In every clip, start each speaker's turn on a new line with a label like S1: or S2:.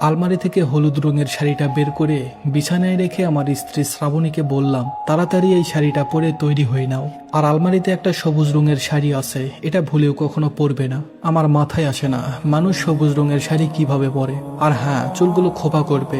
S1: আলমারি থেকে হলুদ রঙের শাড়িটা বের করে বিছানায় রেখে আমার স্ত্রী শ্রাবণীকে বললাম, তাড়াতাড়ি এই শাড়িটা পরে তৈরি হয়ে নাও। আর আলমারিতে একটা সবুজ রঙের শাড়ি আছে, এটা ভুলেও কখনো পরবে না। আমার মাথায় আসে না মানুষ সবুজ রঙের শাড়ি কিভাবে পরে। আর হ্যাঁ, চুলগুলো খোপা করবে,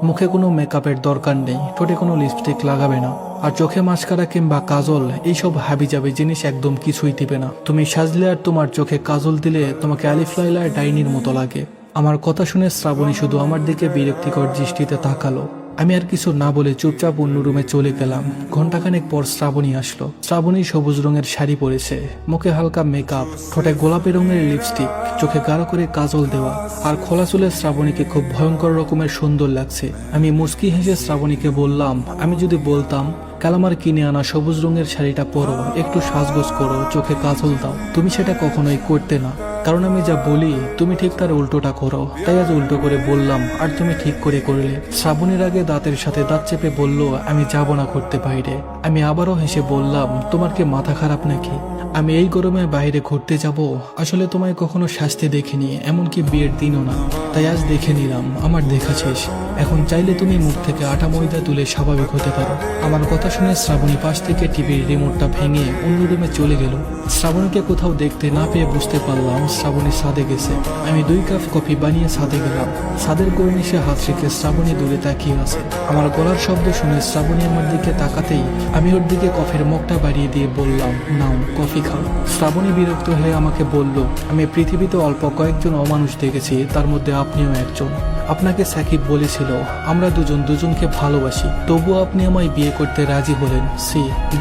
S1: মুখে কোনো মেকআপের দরকার নেই, ঠোঁটে কোনো লিপস্টিক লাগাবে না, আর চোখে মাস্কারা কিংবা কাজল এইসব হাবিজাবি জিনিস একদম কিছুই দিবে না। তুমি সাজলে আর তোমার চোখে কাজল দিলে তোমাকে আলিফ লায়লার ডাইনির মতো লাগে। আমার কথা শুনে শ্রাবণী শুধু আমার দিকে বিরক্তিকর দৃষ্টিতে তাকালো। আমি আর কিছু না বলে চুপচাপ অন্য রুমে চলে গেলাম। ঘন্টাখানেক পর শ্রাবণী আসলো। শ্রাবণী সবুজ রঙের শাড়ি পরেছে, মুখে হালকা মেকআপ, ঠোঁটে গোলাপি রঙের লিপস্টিক, চোখে গাঢ় করে কাজল দেওয়া, আর খোলা চুলে শ্রাবণীকে খুব ভয়ঙ্কর রকমের সুন্দর লাগছে। আমি মুচকি হেসে শ্রাবণীকে বললাম, আমি যদি বলতাম কাল আমার কিনে আনা সবুজ রঙের শাড়িটা পরো, একটু সাজগোজ করো, চোখে কাজল দাও, তুমি সেটা কখনোই করতে না। কারণ আমি যা বলি তুমি ঠিক তার উল্টোটা করো, তাই আজ উল্টো করে বললাম আর তুমি ঠিক করে করলে। শ্রাবণীর আগে দাঁতের সাথে দাঁত চেপে বলল, আমি যাব না করতে বাইরে। আমি আবারও হেসে বললাম, তোমার কি মাথা খারাপ নাকি? আমি এই গরমে বাইরে ঘুরতে যাব? আসলে তোমায় কখনো শাস্তি দেখিনি, এমনকি বিয়ের দিনও না, তাই আজ দেখে নিলাম। আমার দেখা শেষ, এখন চাইলে তুমি মুখ থেকে আটা ময়দা তুলে স্বাভাবিক হতে পারো। আমার কথা শুনে শ্রাবণী পাশ থেকে টিভির রিমোটটা ভেঙে অন্য রুমে চলে গেল। শ্রাবণীকে কোথাও দেখতে না পেয়ে বুঝতে পারলাম শ্রাবণী ছাদে গেছে। আমি 2 কাপ কফি বানিয়ে ছাদে গেলাম। ছাদের কর্নিশে হাত রেখে শ্রাবণী দূরে তাকিয়ে আছে। আমার গলার শব্দ শুনে শ্রাবণী আমার দিকে তাকাতেই আমি ওর দিকে কফির মগটা বাড়িয়ে দিয়ে বললাম, নাও কফি খাও। শ্রাবণী বিরক্ত হয়ে আমাকে বলল, আমি পৃথিবীতে অল্প কয়েকজন অমানুষ দেখেছি, তার মধ্যে আপনিও একজন। আপনাকে সাকিব বলেছিল আমরা দুজন দুজনকে ভালোবাসি, তবুও আপনি আমায় বিয়ে করতে রাজি হলেন।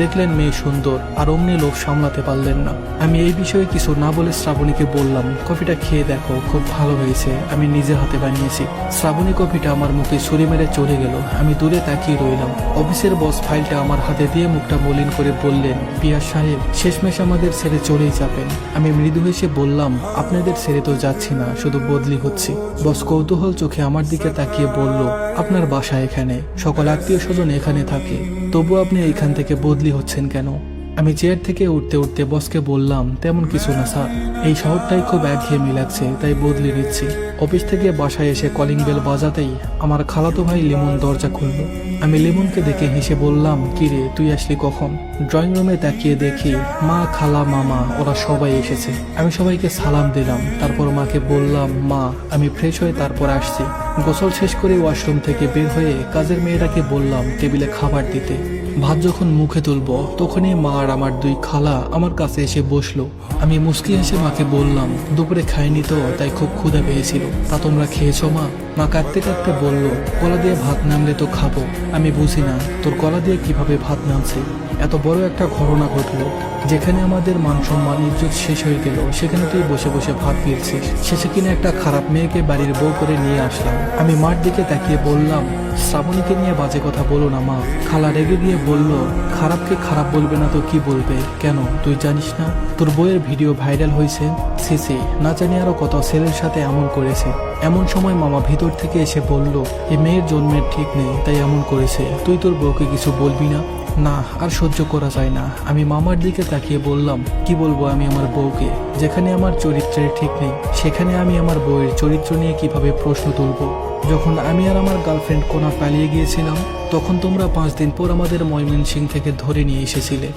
S1: দেখলেন মেয়ে সুন্দর, আর অমনি লোভ সামলাতে পারলেন না। আমি এই বিষয়ে কিছু না বলে শ্রাবণীকে বললাম, কফিটা খেয়ে দেখো, খুব ভালো হয়েছে, আমি নিজে হাতে বানিয়েছি। শ্রাবণী কফিটা আমার মুখে ছুরি মেরে চলে গেল। আমি দূরে তাকিয়ে রইলাম। অফিসের বস ফাইলটা আমার হাতে দিয়ে মুখটা মলিন করে বললেন, পিয়াস সাহেব শেষমেশ আমাদের ছেড়ে চলেই যাবেন। আমি মৃদু হেসে বললাম, আপনাদের ছেড়ে তো যাচ্ছি না, শুধু বদলি হচ্ছি। বস কৌতূহল চোখে আমার দিকে তাকিয়ে বলল, আপনার বাসা এখানে, সকল আত্মীয় স্বজন এখানে থাকে, তবু আপনি এইখান থেকে বদলি হচ্ছেন কেন? আমি চেয়ার থেকে উঠতে উঠতে বসকে বললাম, তেমন কিছু না স্যার, এই শহরটাই খুব একঘেয়েমি লাগছে, তাই বদলি নিচ্ছি। অফিস থেকে বাসায় এসে কলিং বেল বাজাতেই আমার খালাতো ভাই লিমন দরজা খুলল। আমি লিমনকে দেখে হেসে বললাম, কিরে তুই আসলি কখন? ড্রয়িং রুমে তাকিয়ে দেখি মা, খালা, মামা ওরা সবাই এসেছে। আমি সবাইকে সালাম দিলাম, তারপর মাকে বললাম, মা আমি ফ্রেশ হয়ে তারপর আসছি। গোসল শেষ করে ওয়াশরুম থেকে বের হয়ে কাজের মেয়েটাকে বললাম টেবিলে খাবার দিতে। ভাত যখন মুখে তুলবো তখনই মা আর আমার 2 খালা আমার কাছে এসে বসলো। আমি মুচকি হেসে মাকে বললাম, দুপুরে খাইনি তো, তাই খুব ক্ষুধা পেয়েছিল, তা তোমরা খেয়েছো মা? মা কাঁদতে কাঁদতে বলল, কলা দিয়ে ভাত নামলে তো খাবো। আমি বুঝি না তোর কলা দিয়ে কিভাবে ভাত নামছে। এত বড় একটা ঘটনা ঘটলো, যেখানে আমাদের মান সম্মান ইজ্জত শেষ হয়ে গেল, সেখানে তুই বসে বসে ভাত ফিরছিস, শেষে কিনা একটা খারাপ মেয়েকে বাড়ির বউ করে নিয়ে আসলাম। আমি মার দিকে তাকিয়ে বললাম, শ্রাবণীকে নিয়ে বাজে কথা বলো না মা। খালা রেগে গিয়ে বলল, খারাপকে খারাপ বলবে না তো কি বলবে? কেন তুই জানিস না তোর বইয়ের ভিডিও ভাইরাল হয়েছে? সিসি না জানি আরো কত ছেলের সাথে এমন করেছে। এমন সময় মামা ভিতর থেকে এসে বলল, এই মেয়ের জন্মের ঠিক নেই, তাই এমন করেছে, তুই তোর বউকে কিছু বলবি না? না, আর সহ্য করা যায় না। আমি মামার দিকে তাকিয়ে বললাম, কি বলবো আমি আমার বউকে? যেখানে আমার চরিত্রের ঠিক নেই, সেখানে আমি আমার বউয়ের চরিত্র নিয়ে কিভাবে প্রশ্ন তুলব? যখন আমি আর আমার গার্লফ্রেন্ড কোনা পালিয়ে গিয়েছিলাম, তখন তোমরা 5 দিন পর আমাদের ময়মনসিংহ থেকে ধরে নিয়ে এসেছিলে।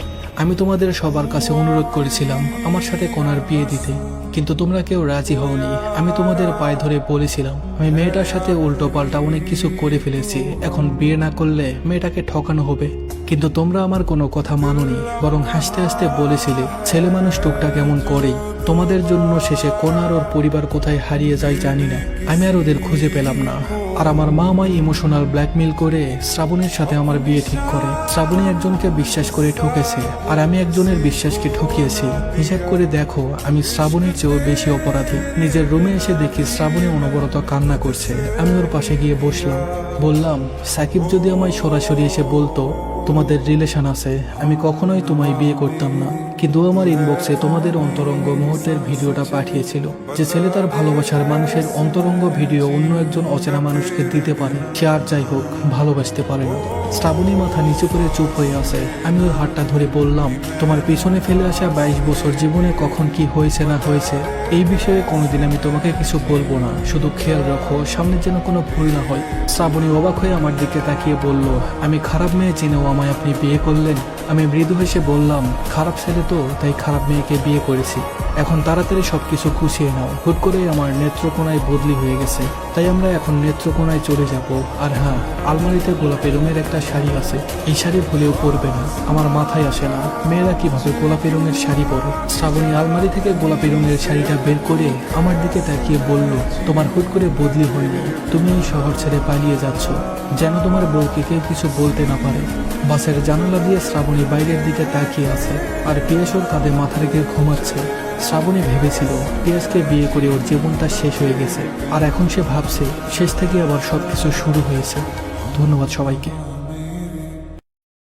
S1: আমি তোমাদের সবার কাছে অনুরোধ করেছিলাম আমার সাথে কোনার বিয়ে দিতে, কিন্তু তোমরা কেউ রাজি হওনি। আমি তোমাদের পায়ে ধরে বলেছিলাম আমি মেয়েটার সাথে উল্টো পাল্টা অনেক কিছু করে ফেলেছি, এখন বিয়ে না করলে মেয়েটাকে ঠকানো হবে। কিন্তু তোমরা আমার কোনো কথা মানোনি, বরং হাসতে হাসতে বলেছিলে ছেলে মানুষ টুকটাক এমন করেই। তোমাদের জন্য শেষে কোনার ওর পরিবার কোথায় হারিয়ে যায় জানি না। আমি আর ওদের খুঁজে পেলাম না। আর আমার মা আমায় ইমোশনাল ব্ল্যাকমেল করে শ্রাবণীর সাথে আমার বিয়ে ঠিক করে। শ্রাবণী একজনকে বিশ্বাস করে ঠকেছে, আর আমি একজনের বিশ্বাসকে ঠকিয়েছি। হিসাব করে দেখো আমি শ্রাবণীর চেয়েও বেশি অপরাধী। নিজের রুমে এসে দেখি শ্রাবণী অনবরত কান্না করছে। আমি ওর পাশে গিয়ে বসলাম, বললাম, সাকিব যদি আমায় সরাসরি এসে বলতো তোমাদের রিলেশন আছে, আমি কখনোই তোমায় বিয়ে করতাম না। কিন্তু আমার ইনবক্সে তোমাদের অন্তরঙ্গ মুহূর্তের ভিডিওটা পাঠিয়েছিল। যে ছেলে তার ভালোবাসার মানুষের অন্তরঙ্গ ভিডিও অন্য একজন অচেনা মানুষকে দিতে পারে, সে আর যাই হোক ভালোবাসতে পারে না। শ্রাবণী মাথা নিচু করে চুপ হয়ে আছে। আমি ওর হাতটা ধরে বললাম, তোমার পিছনে ফেলে আসা 22 বছর জীবনে কখন কি হয়েছে না হয়েছে এই বিষয়ে কোনোদিন আমি তোমাকে কিছু বলবো না। শুধু খেয়াল রাখো সামনে যেন কোনো ভুল না হয়। শ্রাবণী অবাক হয়ে আমার দিকে তাকিয়ে বলল, আমি খারাপ মেয়ে জেনেও আমায় আপনি বিয়ে করলেন? আমি মৃদু হেসে বললাম, খারাপ ছেলে তো, তাই খারাপ মেয়েকে বিয়ে করেছি। এখন তাড়াতাড়ি সবকিছু গুছিয়ে নাও। হুট করে আমার নেত্রকোনায় বদলি হয়ে গেছে, তাই আমরা এখন নেত্রকোনায় চলে যাব। আর হ্যাঁ, আলমারিতে গোলাপি রঙের একটা শাড়ি আছে, এই শাড়ি ভুলেও পরবে না। আমার মাথায় আসে না মেয়েরা কিভাবে গোলাপি রঙের শাড়ি পরে। শ্রাবণী আলমারি থেকে গোলাপি রঙের শাড়িটা বের করে আমার দিকে তাকিয়ে বলল, তোমার হুট করে বদলি হয়নি, তুমি এই শহর ছেড়ে পালিয়ে যাচ্ছ যেন তোমার বউকে কেউ কিছু বলতে না পারে। বাসের জানালা দিয়ে শ্রাবণী বাইরের দিকে তাকিয়ে আছে, আর পিয়াস ওর কাঁধে মাথা রেখে ঘুমাচ্ছে। শ্রাবণী ভেবেছিল পিয়াসকে বিয়ে করে ওর জীবনটা শেষ হয়ে গেছে, আর এখন সে ভাবছে শেষ থেকে আবার সবকিছু শুরু হয়েছে। ধন্যবাদ সবাইকে।